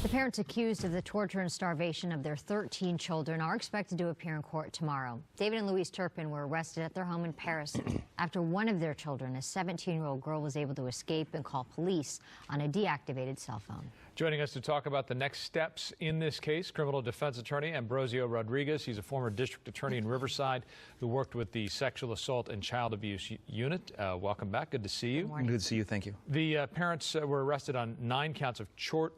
The parents accused of the torture and starvation of their 13 children are expected to appear in court tomorrow. David and Louise Turpin were arrested at their home in Paris after one of their children, a 17-year-old girl, was able to escape and call police on a deactivated cell phone. Joining us to talk about the next steps in this case, criminal defense attorney Ambrosio Rodriguez. He's a former district attorney in Riverside who worked with the Sexual Assault and Child Abuse Unit. Welcome back. Good to see you. Good to see you. Thank you. The parents were arrested on 9 counts of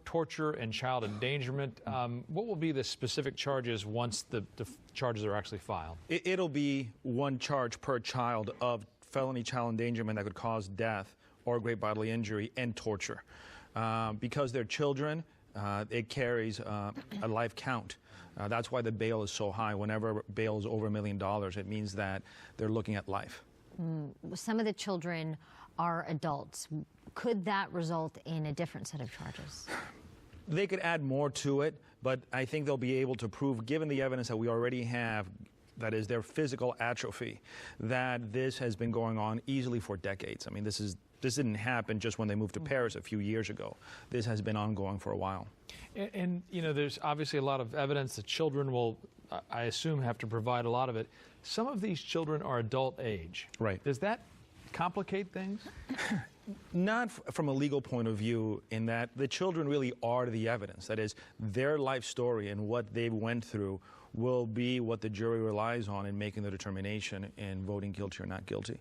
torture and child endangerment. What will be the specific charges once the charges are actually filed? It'll be 1 charge per child of felony child endangerment that could cause death or great bodily injury and torture. Because they're children, it carries a life count. That's why the bail is so high. Whenever bail is over $1 million, it means that they're looking at life. Some of the children are adults. Could that result in a different set of charges? They could add more to it, but I think they'll be able to prove, given the evidence that we already have, that is their physical atrophy, that this has been going on easily for decades. I mean, this didn't happen just when they moved to Paris a few years ago. This has been ongoing for a while. And you know, there's obviously a lot of evidence that children will, I assume, have to provide a lot of it. Some of these children are adult age. Right. Does that complicate things? Not from a legal point of view, in that the children really are the evidence. That is, their life story and what they went through will be what the jury relies on in making the determination in voting guilty or not guilty.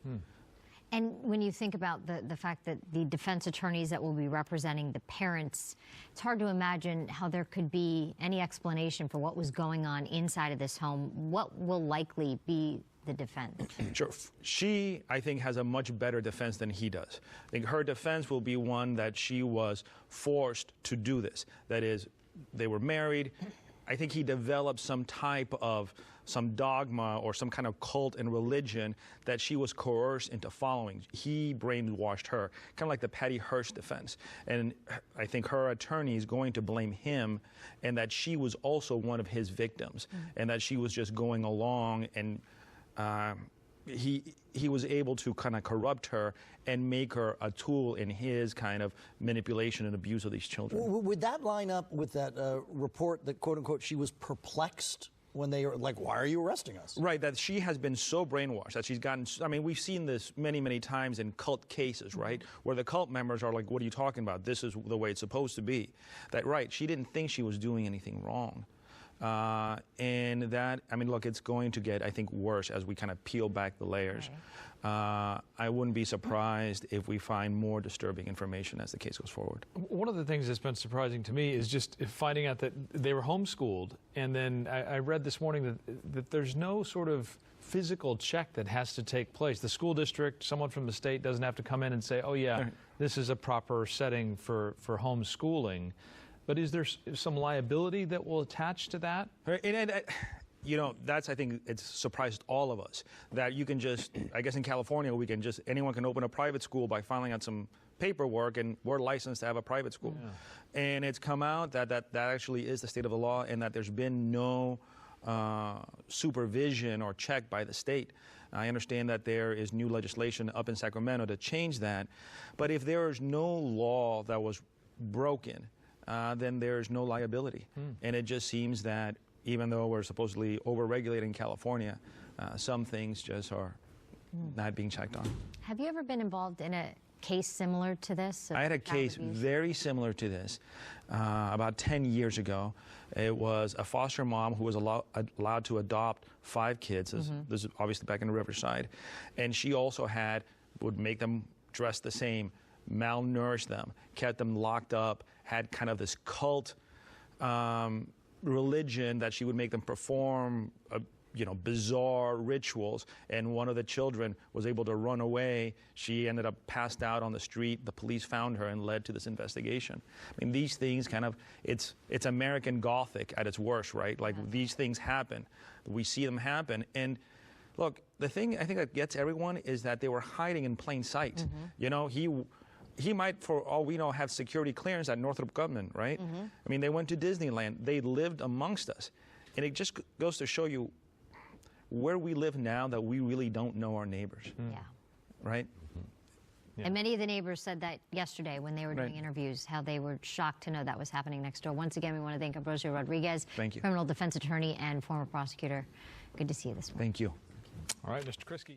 And when you think about the fact that the defense attorneys that will be representing the parents, it's hard to imagine how there could be any explanation for what was going on inside of this home. What will likely be the defense? Sure. She, I think, has a much better defense than he does. I think her defense will be one that she was forced to do this. That is, they were married. I think he developed some type of dogma or some kind of cult and religion that she was coerced into following. He brainwashed her, kind of like the Patty Hearst defense. And I think her attorney is going to blame him, and that she was also one of his victims, and that she was just going along, and he was able to kind of corrupt her and make her a tool in his kind of manipulation and abuse of these children. Would that line up with that report that, quote unquote, she was perplexed when they were like, why are you arresting us? Right, that she has been so brainwashed that she's gotten, I mean, we've seen this many, many times in cult cases, right? Where the cult members are like, what are you talking about? This is the way it's supposed to be. That, right, she didn't think she was doing anything wrong. And that, I mean, look, it's going to get, I think, worse as we kind of peel back the layers. I wouldn't be surprised if we find more disturbing information as the case goes forward. One of the things that's been surprising to me is just finding out that they were homeschooled, and then I read this morning that there's no sort of physical check that has to take place. The school district, someone from the state doesn't have to come in and say, oh yeah, this is a proper setting for homeschooling. But is there some liability that will attach to that? You know, I think it's surprised all of us that you can just, I guess in California, anyone can open a private school by filing out some paperwork, and we're licensed to have a private school. Yeah. And it's come out that actually is the state of the law, and that there's been no supervision or check by the state. I understand that there is new legislation up in Sacramento to change that, but if there is no law that was broken, then there's no liability. And it just seems that even though we're supposedly over-regulated in California, some things just are not being checked on. Have you ever been involved in a case similar to this? I had a case very similar to this about 10 years ago. It was a foster mom who was allowed to adopt 5 kids. This is obviously back in Riverside. And she also would make them dress the same, malnourished them, kept them locked up, had kind of this cult religion that she would make them perform, bizarre rituals. And one of the children was able to run away. She ended up passed out on the street. The police found her and led to this investigation. I mean, these things kind of, it's American Gothic at its worst, right? Like, these things happen. We see them happen. And look, the thing I think that gets everyone is that they were hiding in plain sight. You know, he might, for all we know, have security clearance at Northrop Grumman, right? I mean, they went to Disneyland. They lived amongst us. And it just goes to show you where we live now, that we really don't know our neighbors. Yeah. Right? And many of the neighbors said that yesterday when they were doing interviews, how they were shocked to know that was happening next door. Once again, we want to thank Ambrosio Rodriguez, Thank you. criminal defense attorney and former prosecutor. Good to see you this morning. Thank you. All right, Mr. Kriski.